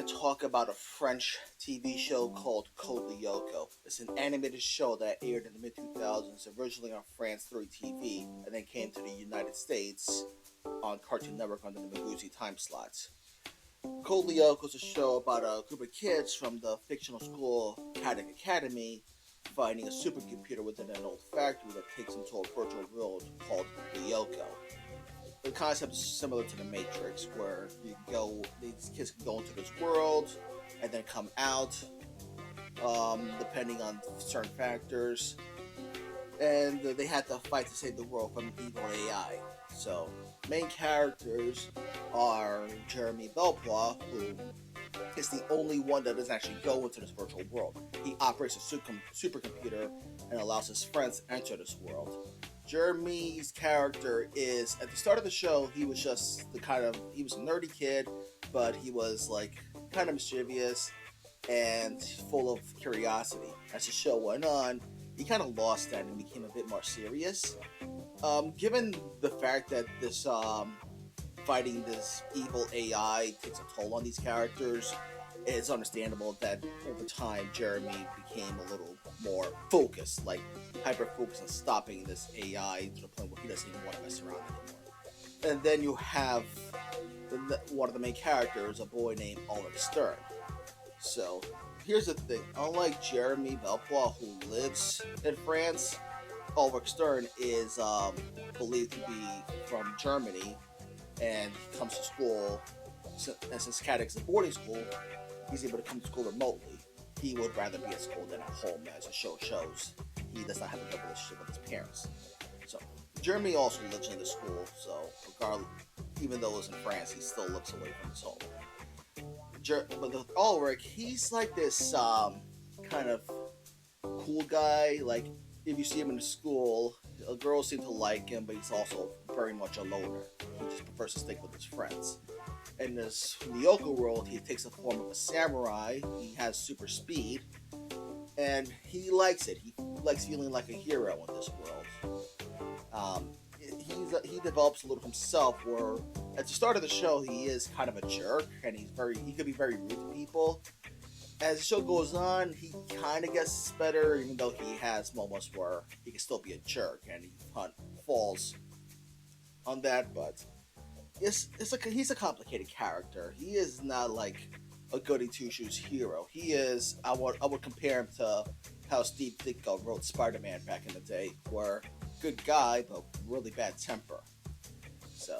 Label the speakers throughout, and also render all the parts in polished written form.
Speaker 1: to talk about a French TV show called Code Lyoko. It's an animated show that aired in the mid 2000s, originally on France 3 TV, and then came to the United States on Cartoon Network under the Maguzi time slots. Code Lyoko is a show about a group of kids from the fictional school Caddick Academy finding a supercomputer within an old factory that takes them to a virtual world called Lyoko. The concept is similar to the Matrix, where these kids can go into this world and then come out, depending on certain factors, and they had to fight to save the world from evil AI. So, main characters are Jeremy Belpois, who is the only one that doesn't actually go into this virtual world. He operates a supercomputer and allows his friends to enter this world. Jeremy's character is, at the start of the show, he was just he was a nerdy kid, but he was like kind of mischievous and full of curiosity. As the show went on, he kind of lost that and became a bit more serious. Given the fact that this fighting this evil AI takes a toll on these characters, it's understandable that over time Jeremy became a little more focused, like hyper focused on stopping this AI to the point where he doesn't even want to mess around anymore. And then you have one of the main characters, a boy named Ulrich Stern. So here's the thing: unlike Jeremy Belpois, who lives in France, Ulrich Stern is believed to be from Germany, and he comes to school. And since Caddick's a boarding school, he's able to come to school remotely. He would rather be at school than at home, as the show shows. He does not have a good relationship with his parents. So Jeremy also lives in the school. So regardless, even though it's in France, he still lives away from his home. But with Ulrich, he's like this kind of cool guy. Like, if you see him in school, girls seem to like him, but he's also very much a loner. He just prefers to stick with his friends. In this Lyoko world, he takes the form of a samurai. He has super speed, and he likes it. He likes feeling like a hero in this world. He develops a little himself, where at the start of the show he is kind of a jerk, and he could be very rude to people. As the show goes on, he kind of gets better, even though he has moments where he can still be a jerk, and he falls on that. But he's a complicated character. He is not like a goody two shoes hero. He is I would compare him to how Steve Ditko wrote Spider-Man back in the day, where good guy but really bad temper. So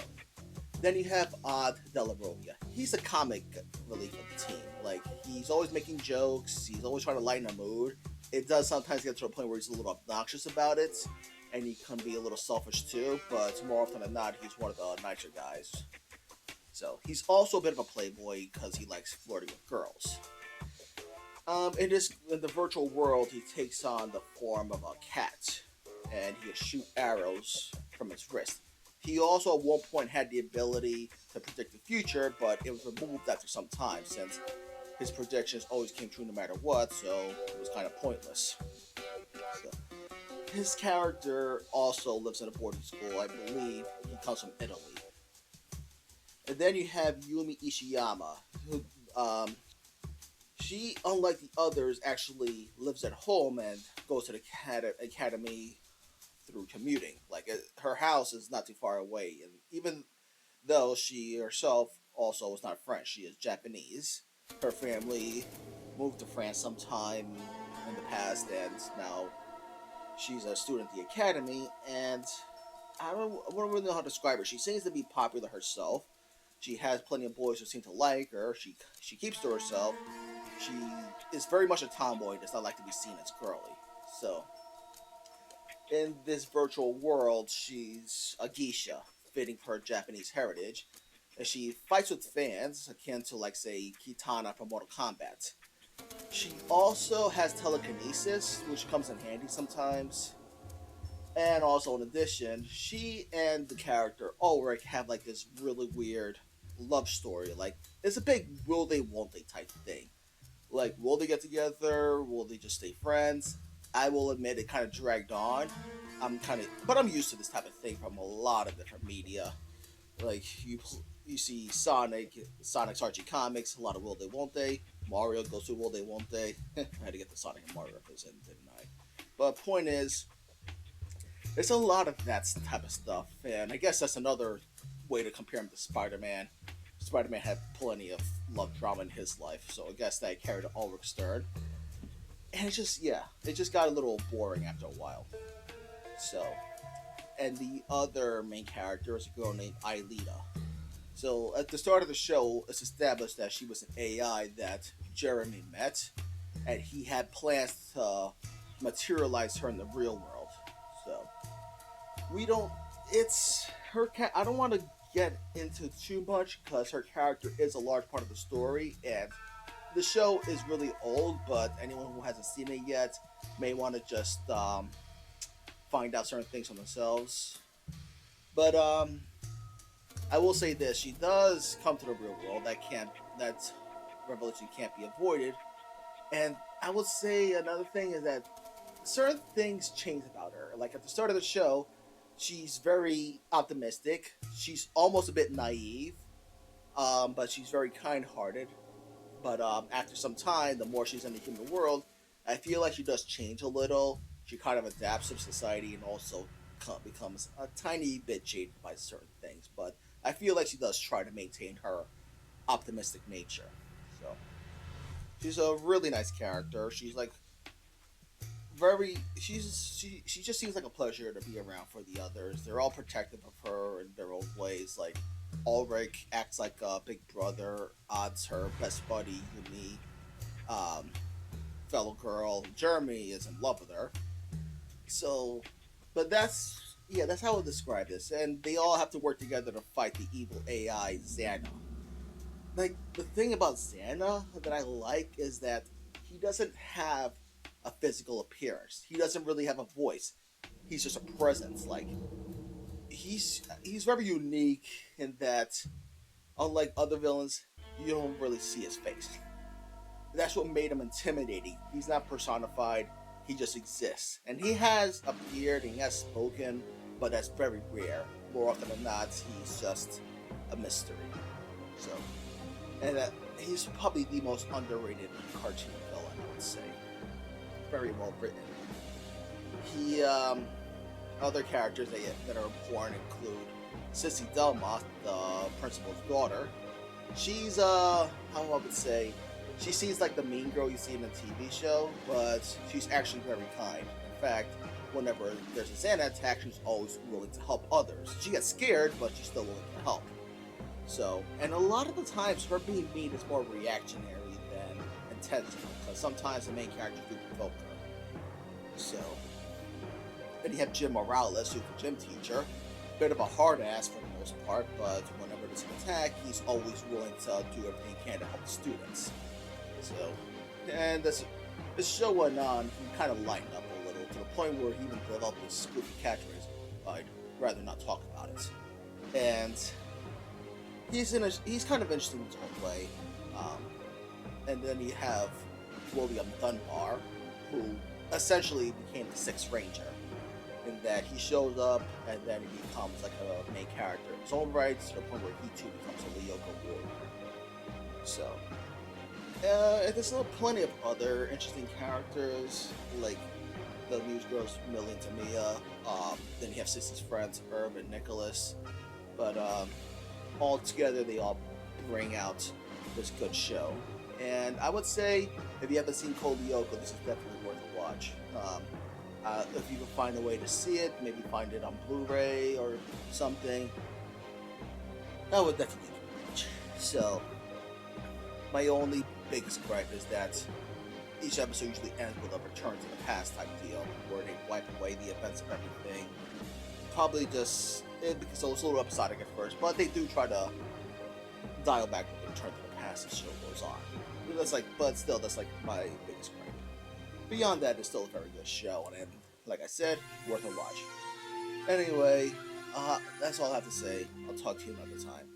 Speaker 1: then you have Odd Della Robbia. He's a comic relief of the team. Like, he's always making jokes. He's always trying to lighten the mood. It does sometimes get to a point where he's a little obnoxious about it, and he can be a little selfish too. But more often than not, he's one of the nicer guys. So he's also a bit of a playboy because he likes flirting with girls. In the virtual world, he takes on the form of a cat, and he can shoot arrows from his wrist. He also at one point had the ability to predict the future, but it was removed after some time since his predictions always came true no matter what, so it was kind of pointless. So, his character also lives in a boarding school. I believe he comes from Italy. And then you have Yumi Ishiyama, who, she, unlike the others, actually lives at home and goes to the academy through commuting. Like, her house is not too far away, and even though she herself also is not French, she is Japanese. Her family moved to France sometime in the past, and now she's a student at the academy. And I don't really know how to describe her. She seems to be popular herself. She has plenty of boys who seem to like her. She keeps to herself. She is very much a tomboy. Does not like to be seen as girly. So in this virtual world, she's a geisha, fitting her Japanese heritage, and she fights with fans, akin to, like, say, Kitana from Mortal Kombat. She also has telekinesis, which comes in handy sometimes. And also, in addition, she and the character Ulrich have, like, this really weird love story. Like, it's a big will they, won't they type thing. Like, will they get together? Will they just stay friends? I will admit it kind of dragged on. But I'm used to this type of thing from a lot of different media. Like, You see Sonic's Archie comics, a lot of will they won't they. Mario goes through will they won't they. I had to get the Sonic and Mario reference in, didn't I? But point is, there's a lot of that type of stuff, and I guess that's another way to compare him to Spider-Man. Spider-Man had plenty of love drama in his life, so I guess that carried to Ulrich Stern. And it's just, yeah, it just got a little boring after a while. So, and the other main character is a girl named Aelita. So at the start of the show, it's established that she was an AI that Jeremy met, and he had plans to materialize her in the real world. So we don't. It's her. I don't want to get into too much because her character is a large part of the story, and the show is really old. But anyone who hasn't seen it yet may want to just find out certain things for themselves. But I will say this: she does come to the real world. That revelation can't be avoided. And I would say another thing is that certain things change about her. Like at the start of the show, she's very optimistic. She's almost a bit naive, but she's very kind-hearted. But after some time, the more she's in the human world, I feel like she does change a little. She kind of adapts to society and also becomes a tiny bit jaded by certain things. But I feel like she does try to maintain her optimistic nature. So she's a really nice character. She's like she just seems like a pleasure to be around for the others. They're all protective of her in their own ways. Like Ulrich acts like a big brother. Odds her best buddy Yumi, um, fellow girl Jeremy is in love with her. So, but that's how I would describe this. And they all have to work together to fight the evil AI Xana. Like the thing about Xana that I like is that he doesn't have a physical appearance. He doesn't really have a voice. He's just a presence. Like he's very unique in that, unlike other villains, you don't really see his face. That's what made him intimidating. He's not personified. He just exists, and he has appeared and he has spoken, but that's very rare. More often than not, he's just a mystery. So, and he's probably the most underrated cartoon villain, I would say. Very well written. He Other characters that are important include Sissy Delmoth, the principal's daughter. She's how I would say, she seems like the mean girl you see in the TV show, but she's actually very kind. In fact, whenever there's a Xana attack, she's always willing to help others. She gets scared, but she's still willing to help. So, and a lot of the times, her being mean is more reactionary than intentional, because sometimes the main characters do provoke her. So, then you have Jim Morales, who's the gym teacher. Bit of a hard ass for the most part, but whenever there's an attack, he's always willing to do everything he can to help the students. So, and this show went on, he kind of lightened up a little, to the point where he even developed this goofy catchphrase, I'd rather not talk about it. And he's kind of interesting in his own way. And then you have William Dunbar, who essentially became the Sixth Ranger, in that he shows up and then he becomes like a main character in his own right, to the point where he too becomes a Lyoko warrior. So, there's still plenty of other interesting characters, like the newsgirls Millie and Tamia. Then you have Sissy's friends, Herb and Nicholas. But all together, they all bring out this good show. And I would say, if you haven't seen Code Lyoko, this is definitely worth a watch. If you can find a way to see it, maybe find it on Blu-ray or something, that would definitely be a watch. So, my only biggest gripe is that each episode usually ends with a return to the past type deal, where they wipe away the events of everything. Probably just because it was a little episodic at first, but they do try to dial back with the return to the past as the show goes on. But still, that's like my biggest gripe. Beyond that, it's still a very good show, and like I said, worth a watch. Anyway, that's all I have to say. I'll talk to you another time.